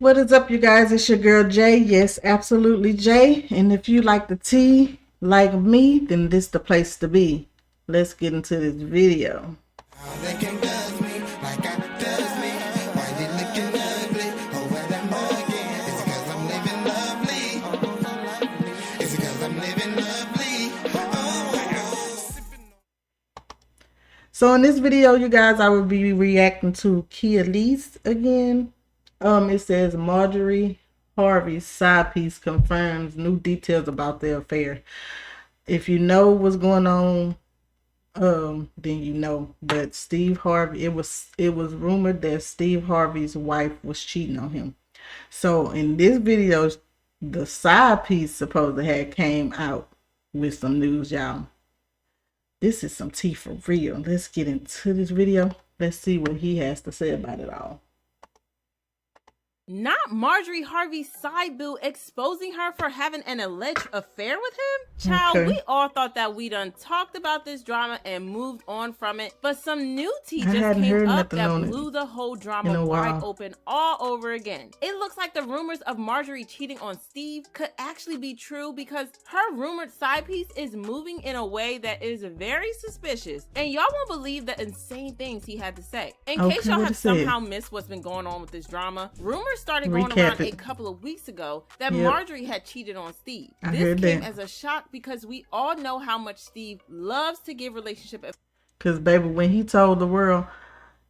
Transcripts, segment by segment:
What is up, you guys? It's your girl Jay. Yes, absolutely Jay. And if you like the tea like me, then this the place to be. Let's get into this video. So in this video, you guys, I will be reacting to Keelise again. It says Marjorie Harvey's side piece confirms new details about their affair. If you know what's going on, then you know. But Steve Harvey, it was rumored that Steve Harvey's wife was cheating on him. So in this video, the side piece supposedly had came out with some news, y'all. This is some tea for real. Let's get into this video. Let's see what he has to say about it all. Not Marjorie Harvey's side boo exposing her for having an alleged affair with him? Child, Okay. we all thought that we done talked about this drama and moved on from it, but some new tea just came up that blew the whole drama wide open all over again. It looks like the rumors of Marjorie cheating on Steve could actually be true because her rumored side piece is moving in a way that is very suspicious, and y'all won't believe the insane things he had to say. In case y'all have somehow missed what's been going on with this drama, rumors started going around a couple of weeks ago that Marjorie had cheated on Steve. This came as a shock because we all know how much Steve loves to give relationship advice. Because, baby, when he told the world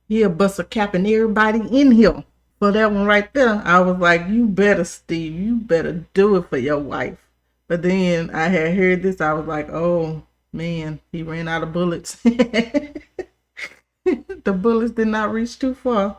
he'll bust a cap in everybody in here for that one right there, I was like, you better, Steve, you better do it for your wife. But then I had heard this, I was like, oh, man, he ran out of bullets. The bullets did not reach too far.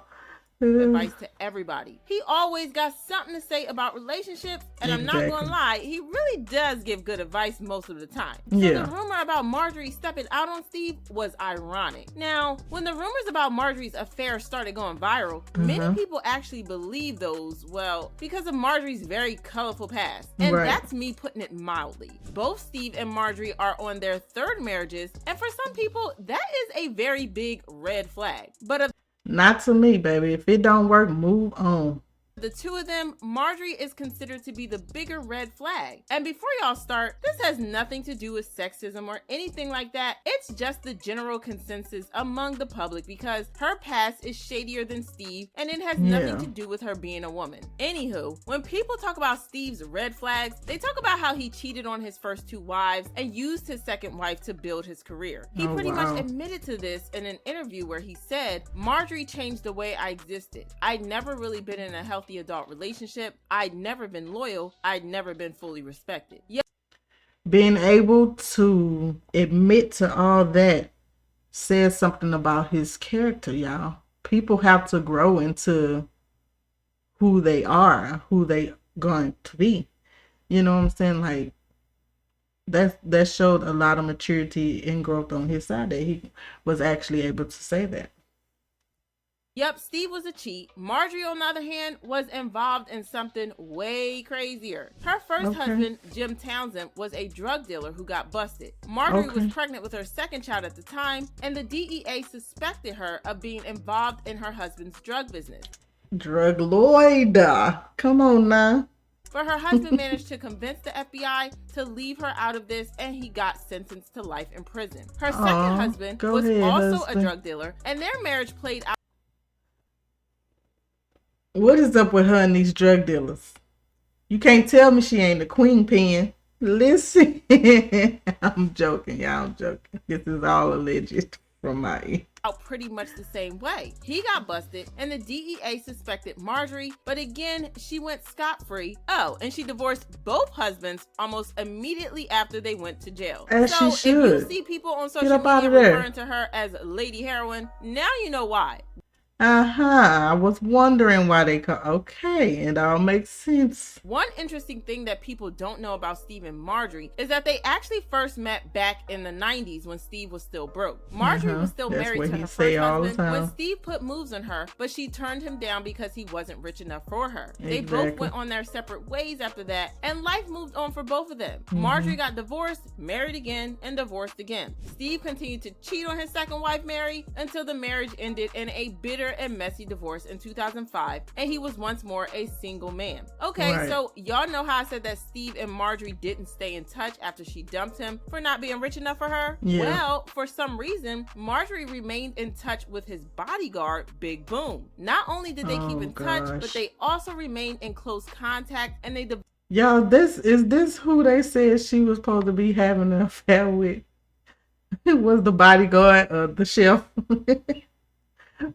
Advice to everybody. He always got something to say about relationships, and I'm not gonna lie, he really does give good advice most of the time. So the rumor about Marjorie stepping out on Steve was ironic. Now, when the rumors about Marjorie's affair started going viral, many people actually believed those, well, because of Marjorie's very colorful past. And that's me putting it mildly. Both Steve and Marjorie are on their third marriages, and for some people, that is a very big red flag. But not to me, baby. If it don't work, move on. The two of them, Marjorie is considered to be the bigger red flag. And before y'all start, this has nothing to do with sexism or anything like that. It's just the general consensus among the public because her past is shadier than Steve and it has nothing to do with her being a woman. Anywho, when people talk about Steve's red flags, they talk about how he cheated on his first two wives and used his second wife to build his career. He pretty much admitted to this in an interview where he said, Marjorie changed the way I existed. I'd never really been in a healthy adult relationship. I'd never been loyal. I'd never been fully respected. Being able to admit to all that says something about his character, y'all. People have to grow into who they are, who they going to be. You know what I'm saying? Like that showed a lot of maturity and growth on his side that he was actually able to say that. Yep, Steve was a cheat. Marjorie, on the other hand, was involved in something way crazier. Her first husband, Jim Townsend, was a drug dealer who got busted. Marjorie was pregnant with her second child at the time, and the DEA suspected her of being involved in her husband's drug business. Drug Lloyd, come on now. But her husband managed to convince the FBI to leave her out of this, and he got sentenced to life in prison. Her second husband was also a drug dealer, and their marriage played out. What is up with her and these drug dealers? You can't tell me she ain't a queen pin. Listen, I'm joking, y'all. I'm joking. This is all alleged from my end. Out pretty much the same way. He got busted and the DEA suspected Marjorie, but again, she went scot-free. Oh, and she divorced both husbands almost immediately after they went to jail. As so she should. If you see people on social media referring to her as Lady Heroin, now you know why. I was wondering why they call. Okay, it all makes sense. One interesting thing that people don't know about Steve and Marjorie is that they actually first met back in the 90s when Steve was still broke. Marjorie was still married to her first husband when Steve put moves on her, but she turned him down because he wasn't rich enough for her. They both went on their separate ways after that, and life moved on for both of them. Marjorie got divorced, married again, and divorced again. Steve continued to cheat on his second wife, Mary, until the marriage ended in a bitter bitter and messy divorce in 2005, and he was once more a single man. Okay, Right. so y'all know how I said that Steve and Marjorie didn't stay in touch after she dumped him for not being rich enough for her? Yeah. Well, for some reason, Marjorie remained in touch with his bodyguard, Big Boom. Not only did they keep in touch, but they also remained in close contact, and they Y'all, this who they said she was supposed to be having an affair with? It was the bodyguard of the chef.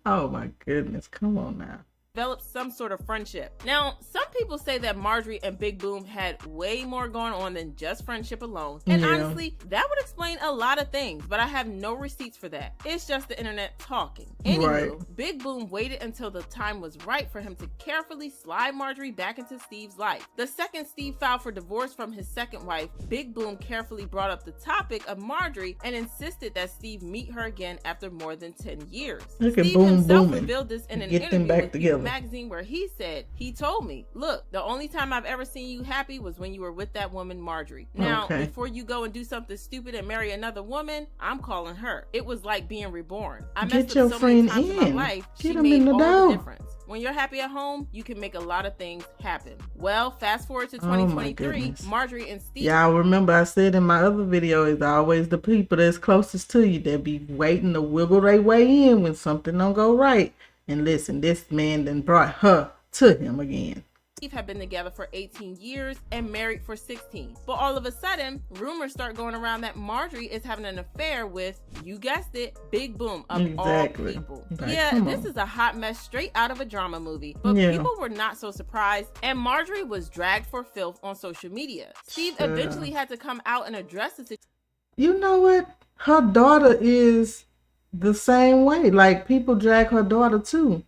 Oh my goodness, come on now. developed some sort of friendship. Now, some people say that Marjorie and Big Boom had way more going on than just friendship alone. And honestly, that would explain a lot of things, but I have no receipts for that. It's just the internet talking. Anywho, Big Boom waited until the time was right for him to carefully slide Marjorie back into Steve's life. The second Steve filed for divorce from his second wife, Big Boom carefully brought up the topic of Marjorie and insisted that Steve meet her again after more than 10 years. Look at Steve Boom himself Boomin'. revealed this in an Get them interview back with together. magazine where he said, he told me, look, the only time I've ever seen you happy was when you were with that woman Marjorie. Now, before you go and do something stupid and marry another woman, I'm calling her. It was like being reborn. I messed up so many times in my life, she made all the difference. When you're happy at home, you can make a lot of things happen. Well, fast forward to 2023, Marjorie and Steve. Yeah, I remember I said in my other video, it's always the people that's closest to you that be waiting to wiggle their way in when something don't go right. And listen, this man then brought her to him again. Steve have been together for 18 years and married for 16. But all of a sudden, rumors start going around that Marjorie is having an affair with, you guessed it, Big Boom of all people. Yeah, this is a hot mess straight out of a drama movie. But people were not so surprised, and Marjorie was dragged for filth on social media. Steve eventually had to come out and address the situation. You know what? Her daughter is the same way. Like, people drag her daughter too.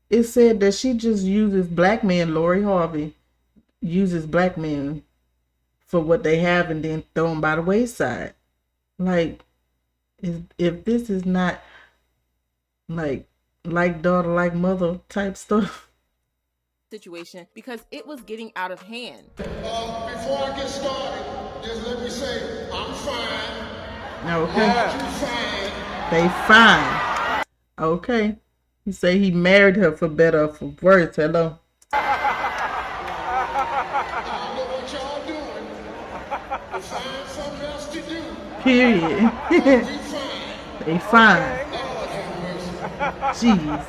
It said that she just uses black men, Lori Harvey, uses black men for what they have and then throw them by the wayside. Like, if this is not like daughter, like mother type stuff. Situation because it was getting out of hand. Before I get started, just let me say, I'm fine. Okay. They fine. Okay. He say he married her for better or for worse. Hello. I don't know what y'all doing. But find something else to do. Period. Be fine. They fine. Jeez.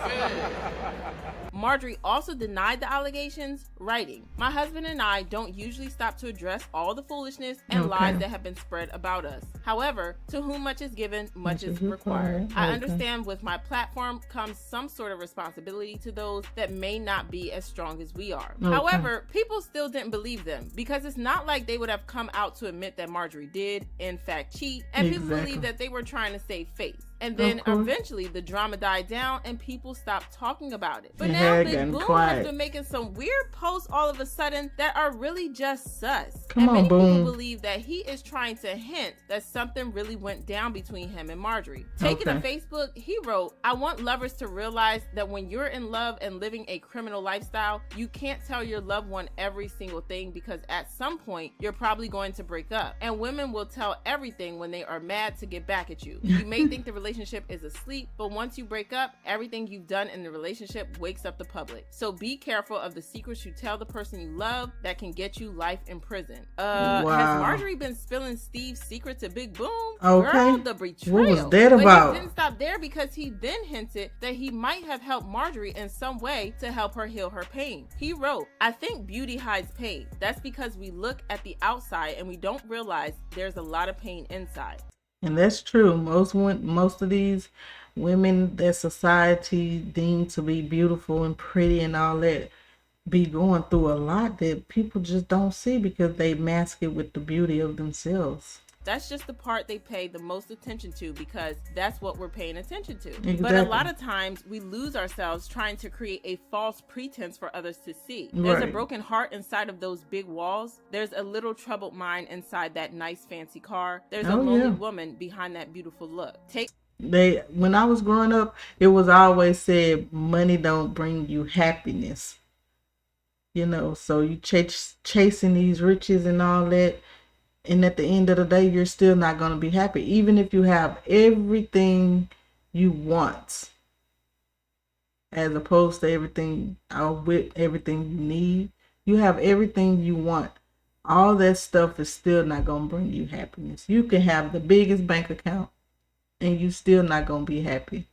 Marjorie also denied the allegations, writing, "My husband and I don't usually stop to address all the foolishness and lies that have been spread about us. However, to whom much is given, much is required. I understand with my platform comes some sort of responsibility to those that may not be as strong as we are." However, people still didn't believe them because it's not like they would have come out to admit that Marjorie did, in fact, cheat, and people believe that they were trying to save face. And then eventually the drama died down and people stopped talking about it. But now Big Boom has been making some weird posts all of a sudden that are really just sus. And many people believe that he is trying to hint that something really went down between him and Marjorie. Taking to Facebook, he wrote, "I want lovers to realize that when you're in love and living a criminal lifestyle, you can't tell your loved one every single thing because at some point you're probably going to break up. And women will tell everything when they are mad to get back at you. You may think the relationship is asleep, but once you break up, everything you've done in the relationship wakes up the public. So be careful of the secrets you tell the person you love that can get you life in prison." Has Marjorie been spilling Steve's secret to Big Boom? Girl, the betrayal. What was that about? But he didn't stop there because he then hinted that he might have helped Marjorie in some way to help her heal her pain. He wrote, "I think beauty hides pain. That's because we look at the outside and we don't realize there's a lot of pain inside." And that's true. Most of these women that society deemed to be beautiful and pretty and all that be going through a lot that people just don't see because they mask it with the beauty of themselves. That's just the part they pay the most attention to because that's what we're paying attention to. Exactly. But a lot of times we lose ourselves trying to create a false pretense for others to see. There's a broken heart inside of those big walls. There's a little troubled mind inside that nice fancy car. There's a lonely woman behind that beautiful look. When I was growing up, it was always said money don't bring you happiness. You know, so you chasing these riches and all that. And at the end of the day, you're still not going to be happy. Even if you have everything you want, as opposed to everything with everything you need. You have everything you want. All that stuff is still not gonna bring you happiness. You can have the biggest bank account and you still not gonna be happy.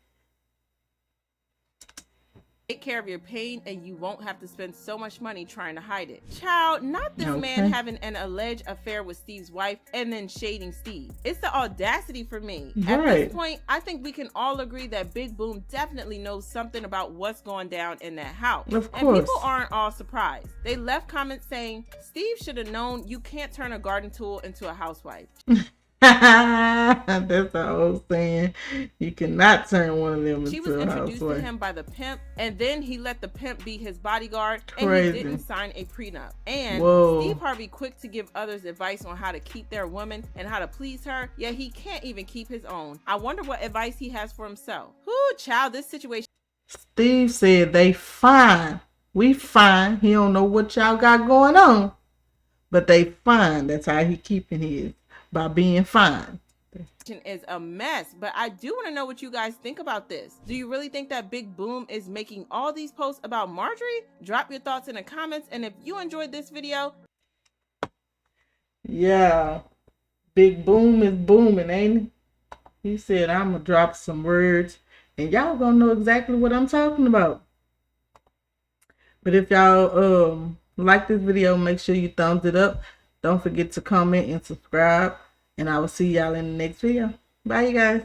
Take care of your pain and you won't have to spend so much money trying to hide it. Child, not this Okay. man having an alleged affair with Steve's wife and then shading Steve. It's the audacity for me. At this point, I think we can all agree that Big Boom definitely knows something about what's going down in that house. Of course. And people aren't all surprised. They left comments saying, Steve should have known you can't turn a garden tool into a housewife. That's the old saying. You cannot turn one of them into a housewife. She was introduced to him by the pimp, and then he let the pimp be his bodyguard, Crazy. and he didn't sign a prenup. And Whoa. Steve Harvey quick to give others advice on how to keep their woman and how to please her, yet he can't even keep his own. I wonder what advice he has for himself. Whoo, child, this situation. Steve said they fine. We fine. He don't know what y'all got going on, but they fine. That's how he keeping his, by being fine. Is a mess, but I do want to know what you guys think about this. Do you really think that Big Boom is making all these posts about Marjorie? Drop your thoughts in the comments, and if you enjoyed this video, Yeah, Big Boom is booming, ain't he? He said I'm gonna drop some words and y'all gonna know exactly what I'm talking about. But if y'all like this video, make sure you thumbs it up. Don't forget to comment and subscribe. And I will see y'all in the next video. Bye, you guys.